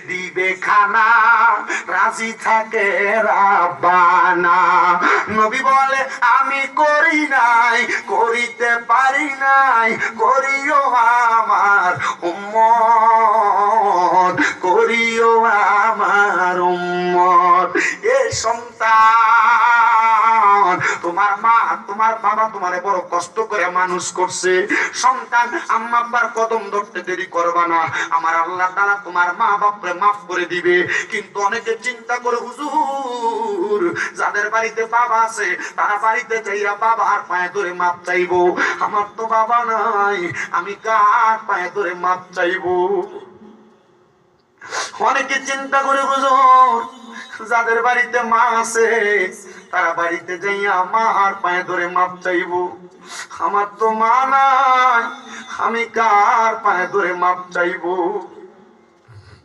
দিবে খানা রাজি থাকে রাব্বানা। নবী বলে আমি করি নাই, করিতে পারি নাই, করিও আমার উম্মত, করিও আমার উম্মত। এ সন্তান, তোমার মা তোমার বাবা তোমারে বড় কষ্ট করে মানুষ করছে। সন্তান, আম্মা আব্বার কদম ধরতে দেরি করবা না, আমার আল্লাহ তাআলা তোমার মা বাপরে মাফ করে দিবে। কিন্তু অনেকে চিন্তা করে হুজুর যাদের বাড়িতে বাবা আছে তারা বাড়িতে যাইয়া বাবার পায়ে ধরে মাপ চাইবো, আমার তো বাবা নাই, আমি কার পায়ে ধরে মাপ চাইবো? অনেকে চিন্তা করে হুজুর যাদের বাড়িতে মা আছে তারা বাড়িতে যাইয়া মার পায়ে ধরে মাপ চাইবো, আমার তো মা নাই, আমি কার পায়ে ধরে মাপ চাইবো?